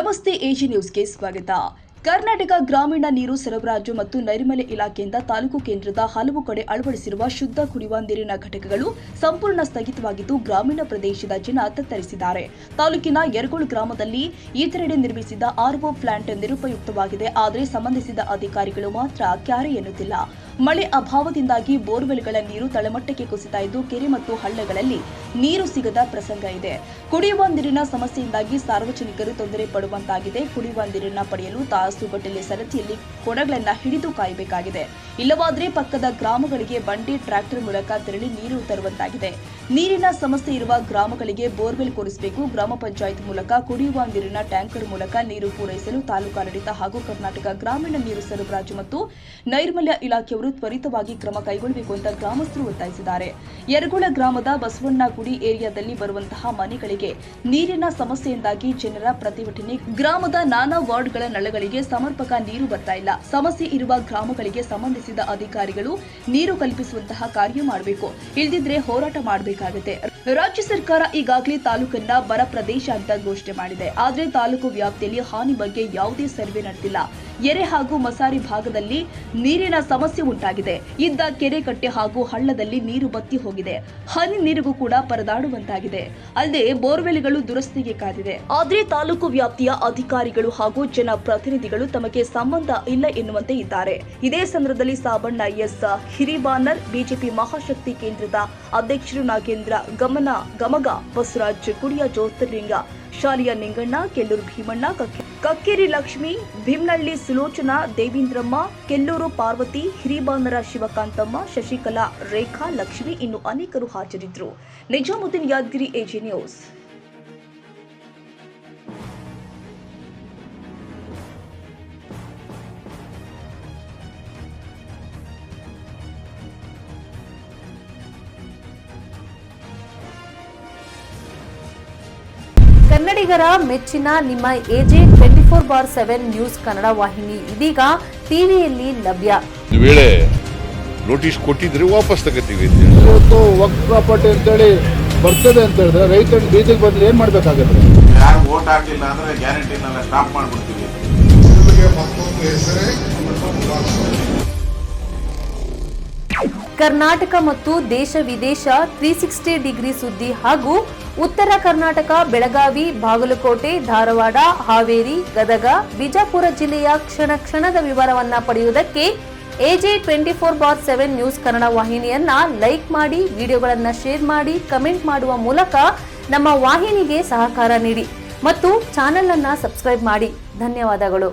ನಮಸ್ತೆ ಎಜಿ ನ್ಯೂಸ್ಗೆ ಸ್ವಾಗತ. ಕರ್ನಾಟಕ ಗ್ರಾಮೀಣ ನೀರು ಸರಬರಾಜು ಮತ್ತು ನೈರ್ಮಲ್ಯ ಇಲಾಖೆಯಿಂದ ತಾಲೂಕು ಕೇಂದ್ರದ ಹಲವು ಕಡೆ ಅಳವಡಿಸಿರುವ ಶುದ್ಧ ಕುಡಿಯುವ ನೀರಿನ ಘಟಕಗಳು ಸಂಪೂರ್ಣ ಸ್ಥಗಿತವಾಗಿದ್ದು ಗ್ರಾಮೀಣ ಪ್ರದೇಶದ ಜನ ತತ್ತರಿಸಿದ್ದಾರೆ. ತಾಲೂಕಿನ ಯರಗೋಳು ಗ್ರಾಮದಲ್ಲಿ ಈತರೆಡೆ ನಿರ್ಮಿಸಿದ್ದ ಆರ್ಒ ಪ್ಲಾಂಟ್ ನಿರುಪಯುಕ್ತವಾಗಿದೆ. ಆದರೆ ಸಂಬಂಧಿಸಿದ ಅಧಿಕಾರಿಗಳು ಮಾತ್ರ ಕ್ಯಾರೆ ಎನ್ನುತ್ತಿಲ್ಲ. ಮಳೆ ಅಭಾವದಿಂದಾಗಿ ಬೋರ್ವೆಲ್ಗಳ ನೀರು ತಳಮಟ್ಟಕ್ಕೆ ಕುಸಿತಾ ಇದ್ದು ಕೆರೆ ಮತ್ತು ಹಳ್ಳಗಳಲ್ಲಿ ನೀರು ಸಿಗದ ಪ್ರಸಂಗ ಇದೆ. ಕುಡಿಯುವ ನೀರಿನ ಸಮಸ್ಯೆಯಿಂದಾಗಿ ಸಾರ್ವಜನಿಕರು ತೊಂದರೆ ಪಡುವಂತಾಗಿದೆ. ಕುಡಿಯುವ ನೀರನ್ನು ಪಡೆಯಲು ತಾಸುಗಟ್ಟಲೆ ಸರತಿಯಲ್ಲಿ ಕೊಡಗಳನ್ನು ಹಿಡಿದು ಕಾಯಬೇಕಾಗಿದೆ. ಇಲ್ಲವಾದರೆ ಪಕ್ಕದ ಗ್ರಾಮಗಳಿಗೆ ಬಂಡಿ ಟ್ರ್ಯಾಕ್ಟರ್ ಮೂಲಕ ತೆರಳಿ ನೀರು ತರುವಂತಾಗಿದೆ. ನೀರಿನ ಸಮಸ್ಯೆ ಇರುವ ಗ್ರಾಮಗಳಿಗೆ ಬೋರ್ವೆಲ್ ಕೊರೆಸಬೇಕು. ಗ್ರಾಮ ಪಂಚಾಯತ್ ಮೂಲಕ ಕುಡಿಯುವ ನೀರಿನ ಟ್ಯಾಂಕರ್ ಮೂಲಕ ನೀರು ಪೂರೈಸಲು ತಾಲೂಕಾಡಳಿತ ಹಾಗೂ ಕರ್ನಾಟಕ ಗ್ರಾಮೀಣ ನೀರು ಸರಬರಾಜು ಮತ್ತು ನೈರ್ಮಲ್ಯ ಇಲಾಖೆಯವರು ತ್ವರಿತವಾಗಿ ಕ್ರಮ ಕೈಗೊಳ್ಳಬೇಕು ಅಂತ ಗ್ರಾಮಸ್ಥರು ಒತ್ತಾಯಿಸಿದ್ದಾರೆ. ಯರಗೋಳ ಗ್ರಾಮದ ಬಸವಣ್ಣಗುಡಿ ಏರಿಯಾದಲ್ಲಿ ಬರುವಂತಹ ಮನೆಗಳಿಗೆ ನೀರಿನ ಸಮಸ್ಯೆಯಿಂದಾಗಿ ಜನರ ಪ್ರತಿಭಟನೆ. ಗ್ರಾಮದ ನಾನಾ ವಾರ್ಡ್ಗಳ ನಳಗಳಿಗೆ ಸಮರ್ಪಕ ನೀರು ಬರ್ತಾ ಇಲ್ಲ. ಸಮಸ್ಯೆ ಇರುವ ಗ್ರಾಮಗಳಿಗೆ ಸಂಬಂಧಿಸಿದ ಅಧಿಕಾರಿಗಳು ನೀರು ಕಲ್ಪಿಸುವಂತಹ ಕಾರ್ಯ ಮಾಡಬೇಕು. ಇಲ್ಲದಿದ್ರೆ ಹೋರಾಟ ಮಾಡಬೇಕಾಗುತ್ತೆ. ರಾಜ್ಯ ಸರ್ಕಾರ ಈಗಾಗಲೇ ತಾಲೂಕನ್ನ ಬರ ಪ್ರದೇಶ ಅಂತ ಘೋಷಣೆ ಮಾಡಿದೆ. ಆದರೆ ತಾಲೂಕು ವ್ಯಾಪ್ತಿಯಲ್ಲಿ ಹಾನಿ ಬಗ್ಗೆ ಯಾವುದೇ ಸರ್ವೆ ನಡೆದಿಲ್ಲ. ಎರೆ ಹಾಗೂ ಮಸಾರಿ ಭಾಗದಲ್ಲಿ ನೀರಿನ ಸಮಸ್ಯೆ ಉಂಟಾಗಿದೆ. ಇದ್ದ ಕೆರೆ ಕಟ್ಟೆ ಹಾಗೂ ಹಳ್ಳದಲ್ಲಿ ನೀರು ಬತ್ತಿ ಹೋಗಿದೆ. ಹನಿ ನೀರಿಗೂ ಕೂಡ ಪರದಾಡುವಂತಾಗಿದೆ. ಅಲ್ಲದೆ ಬೋರ್ವೆಲ್ಗಳು ದುರಸ್ತಿಗೆ ಕಾದಿದೆ. ಆದರೆ ತಾಲೂಕು ವ್ಯಾಪ್ತಿಯ ಅಧಿಕಾರಿಗಳು ಹಾಗೂ ಜನಪ್ರತಿನಿಧಿಗಳು ತಮಗೆ ಸಂಬಂಧ ಇಲ್ಲ ಎನ್ನುವಂತೆ ಇದ್ದಾರೆ. ಇದೇ ಸಂದರ್ಭದಲ್ಲಿ ಸಾಬಣ್ಣ ಎಸ್ ಹಿರಿಬಾನರ್, ಬಿಜೆಪಿ ಮಹಾಶಕ್ತಿ ಕೇಂದ್ರದ ಅಧ್ಯಕ್ಷರು ನಾಗೇಂದ್ರ ಗಮಗ, ಬಸವರಾಜ್ ಕುಡಿಯ, ಜ್ಯೋತಿರ್ಲಿಂಗ, ಶಾಲೆಯ ನಿಂಗಣ್ಣ, ಕೆಲ್ಲೂರು ಭೀಮಣ್ಣ, ಕಕ್ಕೇರಿ ಲಕ್ಷ್ಮಿ, ಭೀಮನಹಳ್ಳಿ ಸುಲೋಚನಾ, ದೇವೀಂದ್ರಮ್ಮ, ಕೆಲ್ಲೂರು ಪಾರ್ವತಿ, ಹಿರಿಬಾನರ ಶಿವಕಾಂತಮ್ಮ, ಶಶಿಕಲಾ, ರೇಖಾ, ಲಕ್ಷ್ಮಿ ಇನ್ನು ಅನೇಕರು ಹಾಜರಿದ್ದರು. Nizamuddin, Yadgiri, AG news. ಕನ್ನಡಿಗರ ಮೆಚ್ಚಿನ ನಿಮ್ಮ ಎಜೆ 24/7 ನ್ಯೂಸ್ ಕನ್ನಡ ವಾಹಿನಿ ಇದೀಗ ಟಿವಿಯಲ್ಲಿ ಲಭ್ಯ. ಒಂದು ವೇಳೆ ನೋಟಿಸ್ ಕೊಟ್ಟಿದ್ರೆ ವಾಪಸ್ ತಗೋತೀವಿ. ಇವತ್ತು ವಕ್ಫ್ ಪ್ರಾಪರ್ಟಿ ಅಂತೇಳಿ ಬರ್ತದೆ ಅಂತ ಹೇಳಿದ್ರೆ ರೈತರ ಬೀದಿಗೆ ಬಂದ್ರೆ ಏನ್ ಮಾಡ್ಬೇಕಾಗತ್ತೆ? ಯಾರು ವೋಟ್ ಹಾಕಲಿಲ್ಲ ಅಂದ್ರೆ ಗ್ಯಾರಂಟಿನೆಲ್ಲ ಸ್ಟಾಪ್ ಮಾಡ್ಬಿಡ್ತೀವಿ. ಕರ್ನಾಟಕ ಮತ್ತು ದೇಶ ವಿದೇಶ 360 ಡಿಗ್ರಿ ಸುದ್ದಿ ಹಾಗೂ ಉತ್ತರ ಕರ್ನಾಟಕ, ಬೆಳಗಾವಿ, ಬಾಗಲಕೋಟೆ, ಧಾರವಾಡ, ಹಾವೇರಿ, ಗದಗ, ಬಿಜಾಪುರ ಜಿಲ್ಲೆಯ ಕ್ಷಣ ಕ್ಷಣದ ವಿವರವನ್ನ ಪಡೆಯುವುದಕ್ಕೆ ಎಜೆ 24/7 ನ್ಯೂಸ್ ಕನ್ನಡ ವಾಹಿನಿಯನ್ನ ಲೈಕ್ ಮಾಡಿ, ವಿಡಿಯೋಗಳನ್ನ ಶೇರ್ ಮಾಡಿ, ಕಮೆಂಟ್ ಮಾಡುವ ಮೂಲಕ ನಮ್ಮ ವಾಹಿನಿಗೆ ಸಹಕಾರ ನೀಡಿ ಮತ್ತು ಚಾನೆಲ್ ಅನ್ನ ಸಬ್ಸ್ಕ್ರೈಬ್ ಮಾಡಿ. ಧನ್ಯವಾದಗಳು.